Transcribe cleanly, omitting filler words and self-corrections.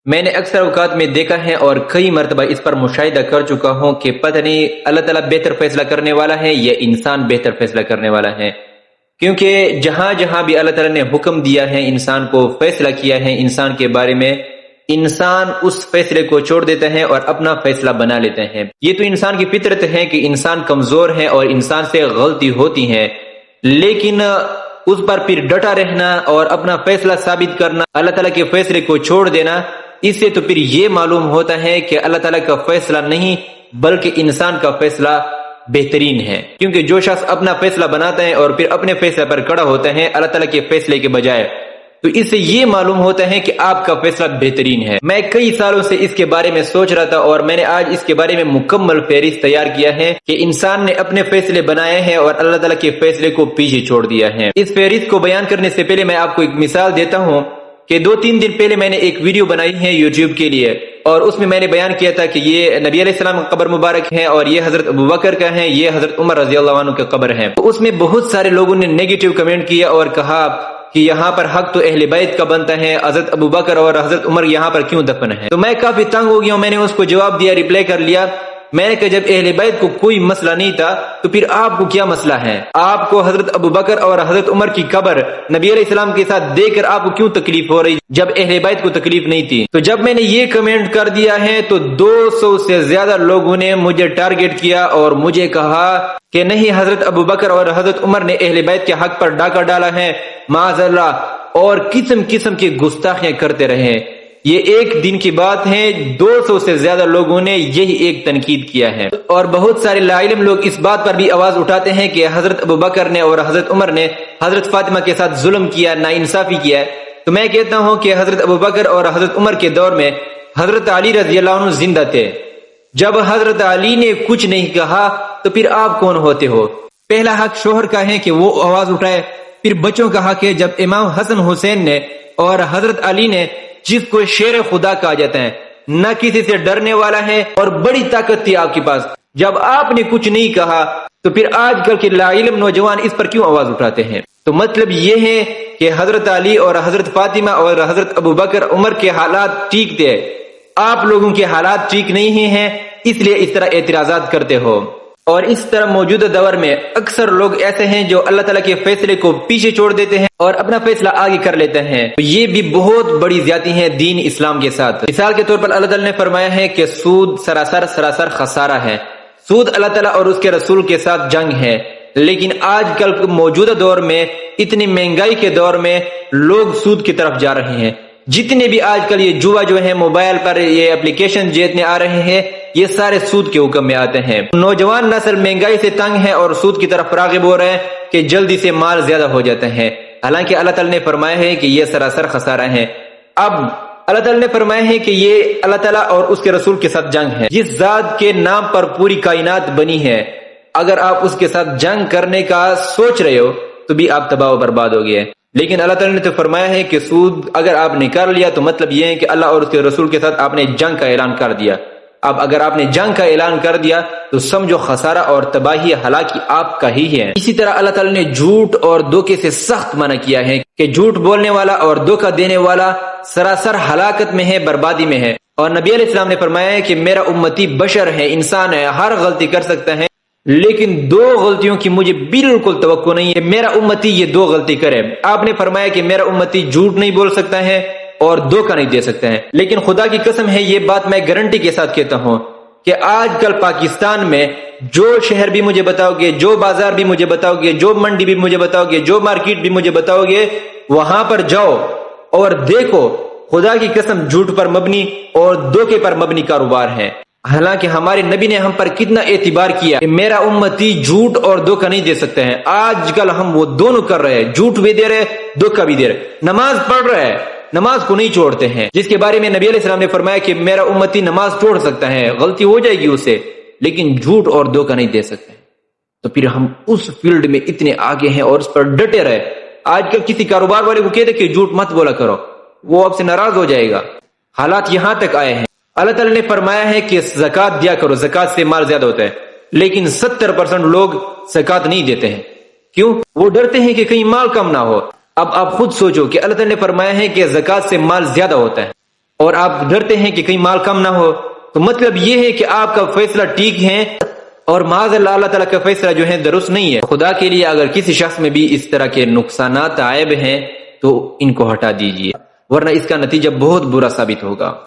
میں نے اکثر اوقات میں دیکھا ہے اور کئی مرتبہ اس پر مشاہدہ کر چکا ہوں کہ پتہ نہیں اللہ تعالیٰ بہتر فیصلہ کرنے والا ہے یا انسان بہتر فیصلہ کرنے والا ہے، کیونکہ جہاں جہاں بھی اللہ تعالیٰ نے حکم دیا ہے، انسان کو فیصلہ کیا ہے انسان کے بارے میں، انسان اس فیصلے کو چھوڑ دیتا ہے اور اپنا فیصلہ بنا لیتے ہیں۔ یہ تو انسان کی فطرت ہے کہ انسان کمزور ہے اور انسان سے غلطی ہوتی ہے، لیکن اس پر پھر ڈٹا رہنا اور اپنا فیصلہ ثابت کرنا، اللہ تعالیٰ کے فیصلے کو چھوڑ دینا، اس سے تو پھر یہ معلوم ہوتا ہے کہ اللہ تعالیٰ کا فیصلہ نہیں بلکہ انسان کا فیصلہ بہترین ہے، کیونکہ جو شخص اپنا فیصلہ بناتا ہے اور پھر اپنے فیصلے پر کھڑا ہوتا ہے اللہ تعالیٰ کے فیصلے کے بجائے، تو اس سے یہ معلوم ہوتا ہے کہ آپ کا فیصلہ بہترین ہے۔ میں کئی سالوں سے اس کے بارے میں سوچ رہا تھا اور میں نے آج اس کے بارے میں مکمل فہرست تیار کیا ہے کہ انسان نے اپنے فیصلے بنائے ہیں اور اللہ تعالیٰ کے فیصلے کو پیچھے چھوڑ دیا ہے۔ اس فہرست کو بیان کرنے سے پہلے میں آپ کو ایک مثال دیتا ہوں کہ 2-3 دن پہلے میں نے ایک ویڈیو بنائی ہے یوٹیوب کے لیے، اور اس میں نے بیان کیا تھا کہ یہ نبی علیہ السلام کا قبر مبارک ہے اور یہ حضرت ابوبکر کا ہے، یہ حضرت عمر رضی اللہ عنہ کا قبر ہے۔ تو اس میں بہت سارے لوگوں نے نیگیٹو کمنٹ کیا اور کہا کہ یہاں پر حق تو اہل بیت کا بنتا ہے، حضرت ابوبکر اور حضرت عمر یہاں پر کیوں دفن ہے؟ تو میں کافی تنگ ہو گیا ہوں، میں نے اس کو جواب دیا، ریپلائی کر لیا۔ میں نے کہا جب اہل بیت کو کوئی مسئلہ نہیں تھا تو پھر آپ کو کیا مسئلہ ہے؟ آپ کو حضرت ابوبکر اور حضرت عمر کی قبر نبی علیہ السلام کے ساتھ دیکھ کر آپ کو کیوں تکلیف ہو رہی جب اہل بیت کو تکلیف نہیں تھی؟ تو جب میں نے یہ کمنٹ کر دیا ہے تو 200 سے زیادہ لوگوں نے مجھے ٹارگٹ کیا اور مجھے کہا کہ نہیں، حضرت ابوبکر اور حضرت عمر نے اہل بیت کے حق پر ڈاکہ ڈالا ہے، معاذ اللہ، اور قسم قسم کی گستاخیاں کرتے رہے۔ یہ ایک دن کی بات ہے، 200 سے زیادہ لوگوں نے یہی ایک تنقید کیا ہے، اور بہت سارے لاعلم لوگ اس بات پر بھی آواز اٹھاتے ہیں کہ حضرت ابوبکر نے اور حضرت عمر نے حضرت فاطمہ کے ساتھ ظلم کیا، ناانصافی کیا ہے۔ تو میں کہتا ہوں کہ حضرت ابوبکر اور حضرت عمر کے دور میں حضرت علی رضی اللہ عنہ زندہ تھے۔ جب حضرت علی نے کچھ نہیں کہا تو پھر آپ کون ہوتے ہو؟ پہلا حق شوہر کا ہے کہ وہ آواز اٹھائے، پھر بچوں کا حق ہے جب امام حسن حسین نے اور حضرت علی نے، جس کو شیر خدا کہا جاتا ہے، نہ کسی سے ڈرنے والا ہے اور بڑی طاقت تھی آپ کے پاس، جب آپ نے کچھ نہیں کہا تو پھر آج کل کے لاعلم نوجوان اس پر کیوں آواز اٹھاتے ہیں؟ تو مطلب یہ ہے کہ حضرت علی اور حضرت فاطمہ اور حضرت ابوبکر عمر کے حالات ٹھیک تھے، آپ لوگوں کے حالات ٹھیک نہیں ہیں، اس لیے اس طرح اعتراضات کرتے ہو۔ اور اس طرح موجودہ دور میں اکثر لوگ ایسے ہیں جو اللہ تعالیٰ کے فیصلے کو پیچھے چھوڑ دیتے ہیں اور اپنا فیصلہ آگے کر لیتے ہیں، تو یہ بھی بہت بڑی زیادتی ہے دین اسلام کے ساتھ۔ مثال کے طور پر اللہ تعالیٰ نے فرمایا ہے کہ سود سراسر خسارہ ہے، سود اللہ تعالیٰ اور اس کے رسول کے ساتھ جنگ ہے، لیکن آج کل موجودہ دور میں، اتنی مہنگائی کے دور میں، لوگ سود کی طرف جا رہے ہیں۔ جتنے بھی آج کل یہ جوا جو ہے موبائل پر یہ اپلیکیشن جتنے آ رہے ہیں، یہ سارے سود کے حکم میں آتے ہیں۔ نوجوان نسل مہنگائی سے تنگ ہے اور سود کی طرف راغب ہو رہے ہیں کہ جلدی سے مال زیادہ ہو جاتا ہے، حالانکہ اللہ تعالیٰ نے فرمایا ہے کہ یہ سراسر خسارہ ہے۔ اب اللہ تعالیٰ نے فرمایا ہے کہ یہ اللہ تعالیٰ اور اس کے رسول کے ساتھ جنگ ہے، جس ذات کے نام پر پوری کائنات بنی ہے، اگر آپ اس کے ساتھ جنگ کرنے کا سوچ رہے ہو تو بھی آپ تباہ و برباد ہو گئے۔ لیکن اللہ تعالیٰ نے تو فرمایا ہے کہ سود اگر آپ نے کر لیا تو مطلب یہ ہے کہ اللہ اور اس کے رسول کے ساتھ آپ نے جنگ کا اعلان کر دیا۔ اب اگر آپ نے جنگ کا اعلان کر دیا تو سمجھو خسارہ اور تباہی ہلاکی آپ کا ہی ہے۔ اسی طرح اللہ تعالیٰ نے جھوٹ اور دھوکے سے سخت منع کیا ہے کہ جھوٹ بولنے والا اور دھوکہ دینے والا سراسر ہلاکت میں ہے، بربادی میں ہے۔ اور نبی علیہ السلام نے فرمایا ہے کہ میرا امتی بشر ہے، انسان ہے، ہر غلطی کر سکتا ہے، لیکن 2 غلطیوں کی مجھے بالکل توقع نہیں ہے میرا امتی یہ 2 غلطی کرے۔ آپ نے فرمایا کہ میرا امتی جھوٹ نہیں بول سکتا ہے اور دھوکہ نہیں دے سکتے ہیں، لیکن خدا کی قسم ہے یہ بات میں گارنٹی کے ساتھ کہتا ہوں کہ آج کل پاکستان میں جو شہر بھی مجھے بتاؤ گے، جو بازار بھی مجھے بتاؤ گے، جو منڈی بھی مجھے بتاؤ گے، جو مارکیٹ بھی مجھے بتاؤ گے، وہاں پر جاؤ اور دیکھو خدا کی قسم جھوٹ پر مبنی اور دھوکے پر مبنی کاروبار ہے۔ حالانکہ ہمارے نبی نے ہم پر کتنا اعتبار کیا کہ میرا امتی جھوٹ اور دھوکہ نہیں دے سکتے ہیں۔ آج کل ہم وہ دونوں کر رہے ہیں، جھوٹ بھی دے رہے، دھوکہ بھی دے رہے، نماز پڑھ رہے ہیں، نماز کو نہیں چھوڑتے ہیں، جس کے بارے میں نبی علیہ السلام نے فرمایا کہ میرا امتی نماز چھوڑ سکتا ہے، غلطی ہو جائے گی اسے، لیکن جھوٹ اور دھوکہ نہیں دے سکتے۔ تو پھر ہم اس فیلڈ میں اتنے آگے ہیں اور اس پر ڈٹے رہے۔ آج کل کسی کاروبار والے کو کہتے کہ جھوٹ مت بولا کرو، وہ آپ سے ناراض ہو جائے گا۔ حالات یہاں تک آئے ہیں۔ اللہ تعالیٰ نے فرمایا ہے کہ زکوٰۃ دیا کرو، زکوٰۃ سے مال زیادہ ہوتا ہے، لیکن 70% لوگ زکوٰۃ نہیں دیتے ہیں۔ کیوں؟ وہ ڈرتے ہیں کہ کہیں مال کم نہ ہو۔ اب آپ خود سوچو کہ اللہ تعالیٰ نے فرمایا ہے کہ زکوٰۃ سے مال زیادہ ہوتا ہے، اور آپ ڈرتے ہیں کہ کہیں مال کم نہ ہو، تو مطلب یہ ہے کہ آپ کا فیصلہ ٹھیک ہے اور معاذ اللہ اللہ تعالیٰ کا فیصلہ جو ہے درست نہیں ہے۔ خدا کے لیے اگر کسی شخص میں بھی اس طرح کے نقصانات عائب ہیں تو ان کو ہٹا دیجیے، ورنہ اس کا نتیجہ بہت برا ثابت ہوگا۔